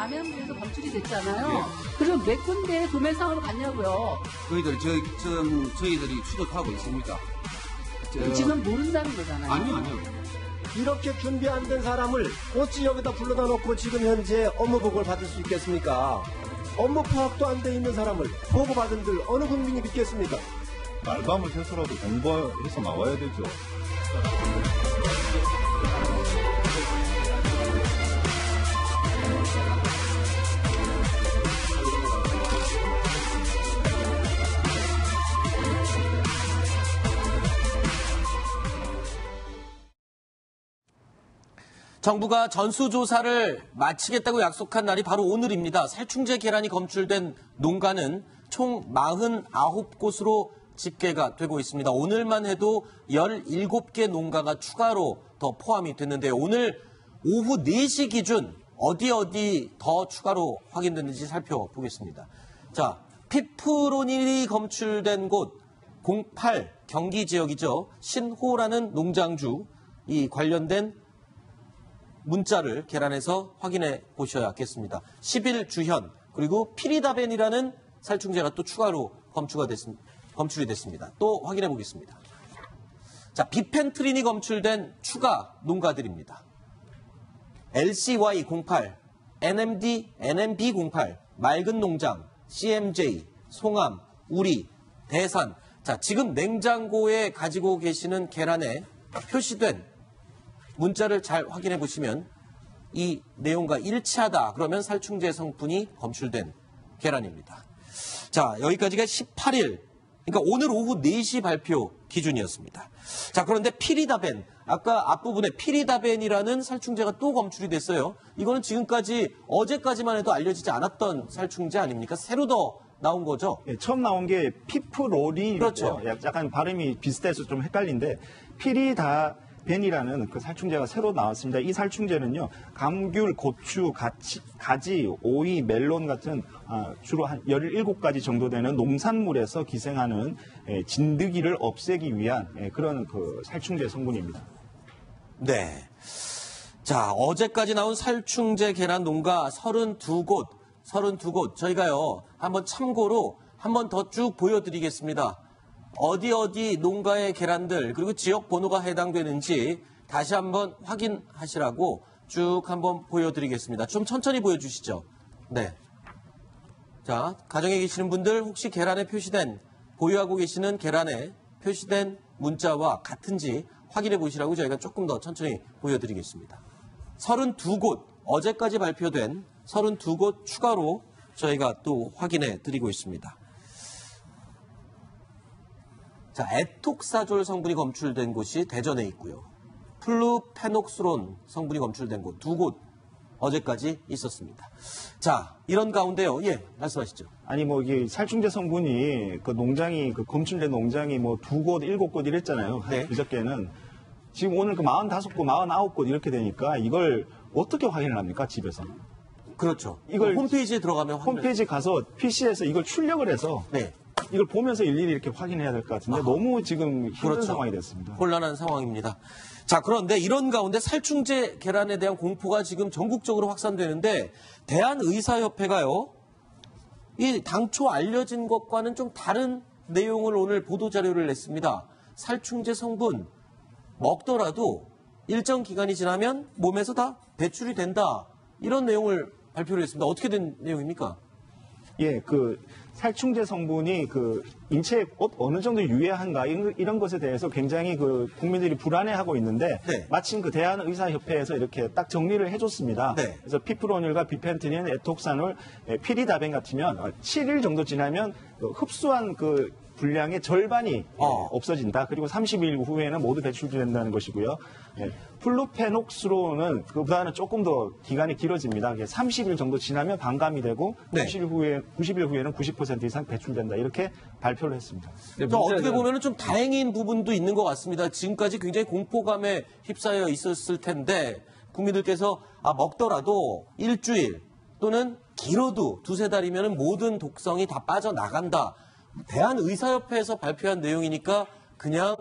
남양주에서 검출이 됐잖아요. 그럼 몇 군데 도매상으로 갔냐고요. 저희들이 추적하고 있습니다. 지금 모른다는 거잖아요. 아니요. 이렇게 준비 안 된 사람을 어찌 여기다 불러다 놓고 지금 현재 업무 보고를 받을 수 있겠습니까? 업무 파악도 안 돼 있는 사람을 보고받은들 어느 국민이 믿겠습니까? 알밤을 해서라도 공부해서 나와야 되죠. 정부가 전수조사를 마치겠다고 약속한 날이 바로 오늘입니다. 살충제 계란이 검출된 농가는 총 49곳으로 집계가 되고 있습니다. 오늘만 해도 17개 농가가 추가로 더 포함이 됐는데요. 오늘 오후 4시 기준 어디 더 추가로 확인됐는지 살펴보겠습니다. 자, 피프로닐이 검출된 곳 08 경기 지역이죠. 신호라는 농장주 이 관련된 문자를 계란에서 확인해 보셔야겠습니다. 10일 주현 그리고 피리다벤이라는 살충제가 또 추가로 검출이 됐습니다. 또 확인해 보겠습니다. 자, 비펜트린이 검출된 추가 농가들입니다. LCY08, NMD, NMB08, 맑은 농장, CMJ, 송암, 우리, 대산. 자, 지금 냉장고에 가지고 계시는 계란에 표시된 문자를 잘 확인해 보시면 이 내용과 일치하다 그러면 살충제 성분이 검출된 계란입니다. 자, 여기까지가 18일, 그러니까 오늘 오후 4시 발표 기준이었습니다. 자, 그런데 피리다벤, 아까 앞부분에 피리다벤이라는 살충제가 또 검출이 됐어요. 이거는 지금까지 어제까지만 해도 알려지지 않았던 살충제 아닙니까? 새로 더 나온 거죠? 네, 처음 나온 게 피프로리, 그렇죠. 약간 발음이 비슷해서 좀 헷갈린데 피리다벤이라는 그 살충제가 새로 나왔습니다. 이 살충제는요, 감귤, 고추, 가지, 오이, 멜론 같은 주로 한 17가지 정도 되는 농산물에서 기생하는 진드기를 없애기 위한 그런 그 살충제 성분입니다. 네. 자, 어제까지 나온 살충제 계란 농가 32곳 저희가요, 한번 참고로 한번 더 쭉 보여드리겠습니다. 어디 농가의 계란들 그리고 지역 번호가 해당되는지 다시 한번 확인하시라고 쭉 한번 보여드리겠습니다. 좀 천천히 보여주시죠. 네. 자, 가정에 계시는 분들 혹시 계란에 표시된 보유하고 계시는 계란에 표시된 문자와 같은지 확인해 보시라고 저희가 조금 더 천천히 보여드리겠습니다. 32곳 어제까지 발표된 32곳 추가로 저희가 또 확인해 드리고 있습니다. 자, 에톡사졸 성분이 검출된 곳이 대전에 있고요. 플루페녹스론 성분이 검출된 곳 2곳 어제까지 있었습니다. 자, 이런 가운데요. 예, 말씀하시죠. 아니 뭐 이게 살충제 성분이 그 농장이 그 검출된 농장이 뭐 2곳, 7곳 이랬잖아요. 네. 그저께는 지금 오늘 그 45곳, 49곳 이렇게 되니까 이걸 어떻게 확인을 합니까, 집에서? 그렇죠. 이걸 홈페이지에 들어가면 홈페이지 가서 PC에서 이걸 출력을 해서 네. 이걸 보면서 일일이 이렇게 확인해야 될 것 같은데 너무 지금 힘든 그렇죠. 상황이 됐습니다. 곤란한 상황입니다. 자, 그런데 이런 가운데 살충제 계란에 대한 공포가 지금 전국적으로 확산되는데 대한의사협회가요, 이 당초 알려진 것과는 좀 다른 내용을 오늘 보도자료를 냈습니다. 살충제 성분 먹더라도 일정 기간이 지나면 몸에서 다 배출이 된다. 이런 내용을 발표를 했습니다. 어떻게 된 내용입니까? 예, 그 살충제 성분이 그 인체에 어느 정도 유해한가 이런 것에 대해서 굉장히 그 국민들이 불안해하고 있는데 네. 마침 그 대한의사협회에서 이렇게 딱 정리를 해줬습니다. 네. 그래서 피프로닐과 비펜트닌, 에톡산올, 피리다벤 같으면 7일 정도 지나면 흡수한 그 분량의 절반이 없어진다. 그리고 30일 후에는 모두 배출된다는 것이고요. 예, 플루페녹스론은 그보다는 조금 더 기간이 길어집니다. 30일 정도 지나면 반감이 되고 네. 90일 후에는 90% 이상 배출된다. 이렇게 발표를 했습니다. 네, 어떻게 보면 좀 다행인 부분도 있는 것 같습니다. 지금까지 굉장히 공포감에 휩싸여 있었을 텐데 국민들께서 먹더라도 일주일 또는 길어도 2-3달이면 모든 독성이 다 빠져나간다. 대한의사협회에서 발표한 내용이니까 그냥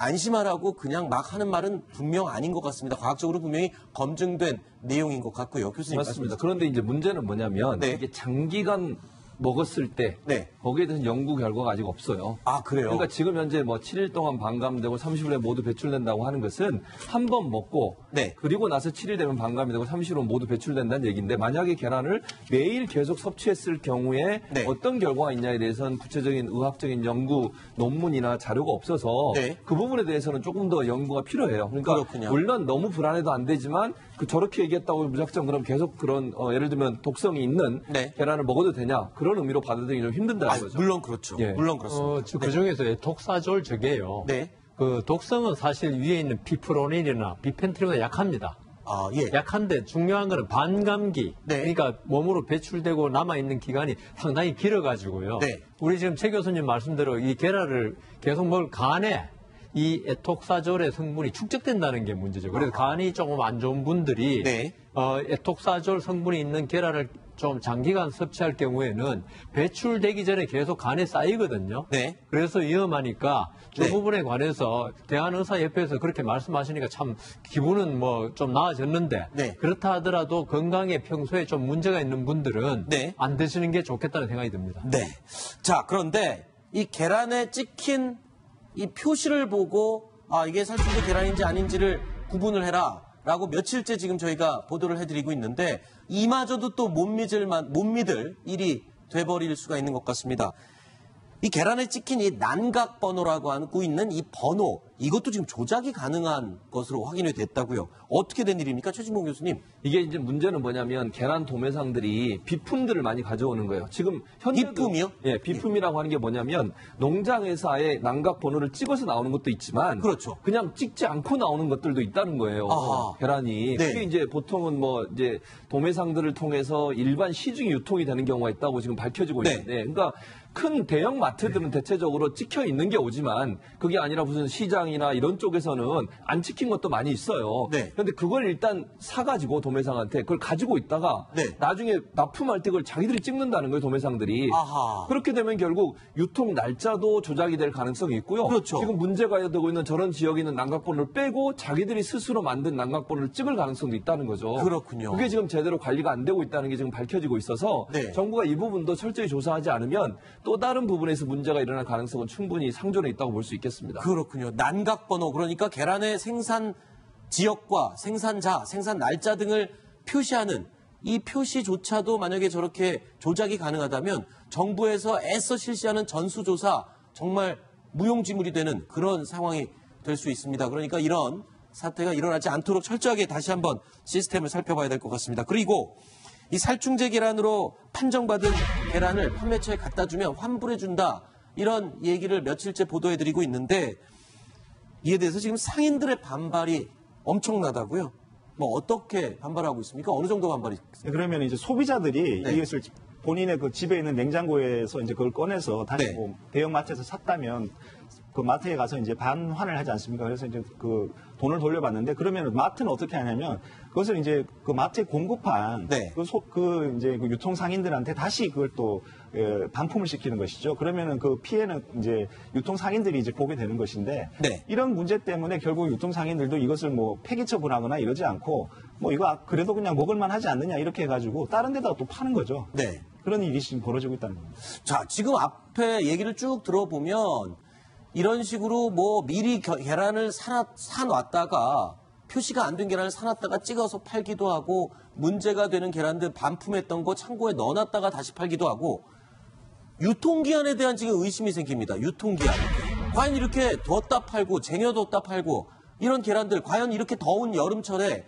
안심하라고 그냥 막 하는 말은 분명 아닌 것 같습니다. 과학적으로 분명히 검증된 내용인 것 같고요. 교수님 맞습니다. 말씀해 주세요. 그런데 이제 문제는 뭐냐면 네. 이게 장기간 먹었을 때 네. 거기에 대해서 연구 결과가 아직 없어요. 아, 그래요? 그러니까 지금 현재 뭐 7일 동안 반감되고 30일에 모두 배출된다고 하는 것은 한 번 먹고 네. 그리고 나서 7일 되면 반감이 되고 30일 후 모두 배출된다는 얘기인데 만약에 계란을 매일 계속 섭취했을 경우에 네. 어떤 결과가 있냐에 대해서는 구체적인 의학적인 연구 논문이나 자료가 없어서 네. 그 부분에 대해서는 조금 더 연구가 필요해요. 그러니까 그렇군요. 물론 너무 불안해도 안 되지만 그 저렇게 얘기했다고 무작정 그럼 계속 그런 예를 들면 독성이 있는 네. 계란을 먹어도 되냐 그런 의미로 받아들이기 좀 힘든다는 거죠. 물론 그렇죠. 예. 물론 그렇습니다. 그 중에서 독사졸 저게요. 네. 그 독성은 사실 위에 있는 피프로닐이나 비펜트린보다 약합니다. 아, 예. 약한데 중요한 거는 반감기. 네. 그러니까 몸으로 배출되고 남아있는 기간이 상당히 길어가지고요. 네. 우리 지금 최 교수님 말씀대로 이 계란을 계속 먹을 간에 이 에톡사졸의 성분이 축적된다는 게 문제죠. 그래서 간이 조금 안 좋은 분들이 네. 에톡사졸 성분이 있는 계란을 좀 장기간 섭취할 경우에는 배출되기 전에 계속 간에 쌓이거든요. 네. 그래서 위험하니까 그 네. 부분에 관해서 대한의사협회에서 그렇게 말씀하시니까 참 기분은 뭐 좀 나아졌는데 네. 그렇다 하더라도 건강에 평소에 좀 문제가 있는 분들은 네. 안 드시는 게 좋겠다는 생각이 듭니다. 네. 자, 그런데 이 계란에 찍힌 이 표시를 보고 아, 이게 살충제 계란인지 아닌지를 구분을 해라. 라고 며칠째 지금 저희가 보도를 해드리고 있는데 이마저도 또 못 믿을 일이 돼버릴 수가 있는 것 같습니다. 이 계란에 찍힌 이 난각 번호라고 하고 있는 이 번호 이것도 지금 조작이 가능한 것으로 확인이 됐다고요. 어떻게 된 일입니까? 최진봉 교수님. 이게 이제 문제는 뭐냐면 계란 도매상들이 비품들을 많이 가져오는 거예요. 지금 현재 비품이요? 예, 비품이라고 하는 게 뭐냐면 농장회사의 난각 번호를 찍어서 나오는 것도 있지만 그렇죠. 그냥 찍지 않고 나오는 것들도 있다는 거예요. 아하. 계란이. 네. 그게 이제 보통은 뭐 이제 도매상들을 통해서 일반 시중에 유통이 되는 경우가 있다고 지금 밝혀지고 네. 있는데 그러니까 큰 대형 마트들은 대체적으로 찍혀 있는 게 오지만 그게 아니라 무슨 시장이나 이런 쪽에서는 안 찍힌 것도 많이 있어요. 네. 그런데 그걸 일단 사가지고 도매상한테 그걸 가지고 있다가 네. 나중에 납품할 때 그걸 자기들이 찍는다는 거예요, 도매상들이. 아하. 그렇게 되면 결국 유통 날짜도 조작이 될 가능성이 있고요. 그렇죠. 지금 문제가 되고 있는 저런 지역에 있는 난각번호를 빼고 자기들이 스스로 만든 난각번호를 찍을 가능성도 있다는 거죠. 그렇군요. 그게 지금 제대로 관리가 안 되고 있다는 게 지금 밝혀지고 있어서 네. 정부가 이 부분도 철저히 조사하지 않으면 또 다른 부분에서 문제가 일어날 가능성은 충분히 상존해 있다고 볼 수 있겠습니다. 그렇군요. 난각 번호 그러니까 계란의 생산 지역과 생산자, 생산 날짜 등을 표시하는 이 표시조차도 만약에 저렇게 조작이 가능하다면 정부에서 애써 실시하는 전수조사 정말 무용지물이 되는 그런 상황이 될 수 있습니다. 그러니까 이런 사태가 일어나지 않도록 철저하게 다시 한번 시스템을 살펴봐야 될 것 같습니다. 그리고 이 살충제 계란으로 판정받은 계란을 판매처에 갖다 주면 환불해준다. 이런 얘기를 며칠째 보도해드리고 있는데 이에 대해서 지금 상인들의 반발이 엄청나다고요. 뭐 어떻게 반발하고 있습니까? 어느 정도 반발이 있습니까? 그러면 이제 소비자들이 네. 이것을 본인의 그 집에 있는 냉장고에서 이제 그걸 꺼내서 다시 네. 뭐 대형 마트에서 샀다면 그 마트에 가서 이제 반환을 하지 않습니까? 그래서 이제 그 돈을 돌려받는데 그러면 마트는 어떻게 하냐면 그것을 이제 그 마트에 공급한 네. 그 이제 그 유통 상인들한테 다시 그걸 또 반품을 시키는 것이죠. 그러면은 그 피해는 이제 유통 상인들이 이제 보게 되는 것인데 네. 이런 문제 때문에 결국 유통 상인들도 이것을 뭐 폐기 처분하거나 이러지 않고 뭐 이거 그래도 그냥 먹을만 하지 않느냐 이렇게 해가지고 다른 데다가 또 파는 거죠. 네. 그런 일이 지금 벌어지고 있다는 겁니다. 자, 지금 앞에 얘기를 쭉 들어보면 이런 식으로 뭐 미리 계란을 사놨다가 표시가 안 된 계란을 사놨다가 찍어서 팔기도 하고 문제가 되는 계란들 반품했던 거 창고에 넣어놨다가 다시 팔기도 하고 유통기한에 대한 지금 의심이 생깁니다. 유통기한. 과연 이렇게 뒀다 팔고 쟁여뒀다 팔고 이런 계란들 과연 이렇게 더운 여름철에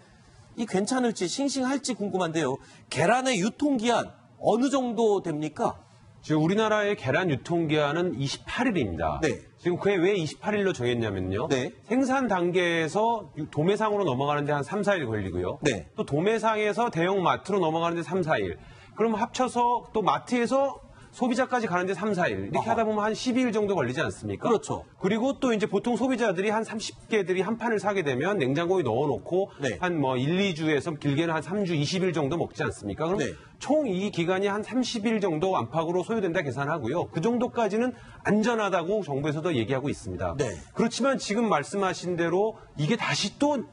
이 괜찮을지 싱싱할지 궁금한데요. 계란의 유통기한 어느 정도 됩니까? 지금 우리나라의 계란 유통기한은 28일입니다. 네. 지금 그게 왜 28일로 정했냐면요. 네. 생산 단계에서 도매상으로 넘어가는데 한 3, 4일 걸리고요. 네. 또 도매상에서 대형 마트로 넘어가는데 3, 4일. 그럼 합쳐서 또 마트에서 소비자까지 가는데 3, 4일. 이렇게 하다 보면 한 12일 정도 걸리지 않습니까? 그렇죠. 그리고 또 이제 보통 소비자들이 한 30개들이 한 판을 사게 되면 냉장고에 넣어놓고 네. 한 뭐 1, 2주에서 길게는 한 3주, 20일 정도 먹지 않습니까? 그럼 네. 총 이 기간이 한 30일 정도 안팎으로 소요된다 계산하고요. 그 정도까지는 안전하다고 정부에서도 얘기하고 있습니다. 네. 그렇지만 지금 말씀하신 대로 이게 다시 또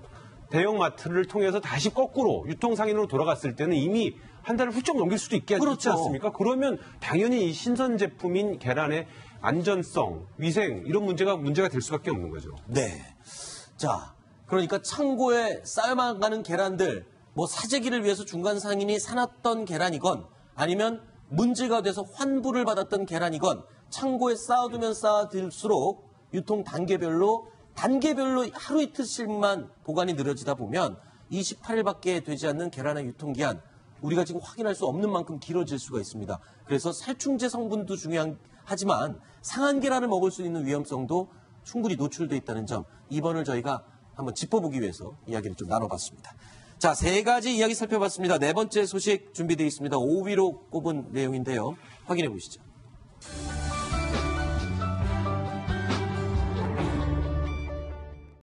대형마트를 통해서 다시 거꾸로 유통상인으로 돌아갔을 때는 이미 한 달을 훌쩍 넘길 수도 있지 그렇죠. 않습니까? 그러면 당연히 이 신선 제품인 계란의 안전성, 위생 이런 문제가 될 수밖에 없는 거죠. 네. 자, 그러니까 창고에 쌓여만 가는 계란들, 뭐 사재기를 위해서 중간 상인이 사놨던 계란이건 아니면 문제가 돼서 환불을 받았던 계란이건 창고에 쌓아두면 쌓아둘수록 유통 단계별로 하루 이틀씩만 보관이 느려지다 보면 28일밖에 되지 않는 계란의 유통기한 우리가 지금 확인할 수 없는 만큼 길어질 수가 있습니다. 그래서 살충제 성분도 중요하지만 상한 계란을 먹을 수 있는 위험성도 충분히 노출되어 있다는 점, 이번을 저희가 한번 짚어보기 위해서 이야기를 좀 나눠봤습니다. 자, 3가지 이야기 살펴봤습니다. 4번째 소식 준비되어 있습니다. 5위로 꼽은 내용인데요. 확인해 보시죠.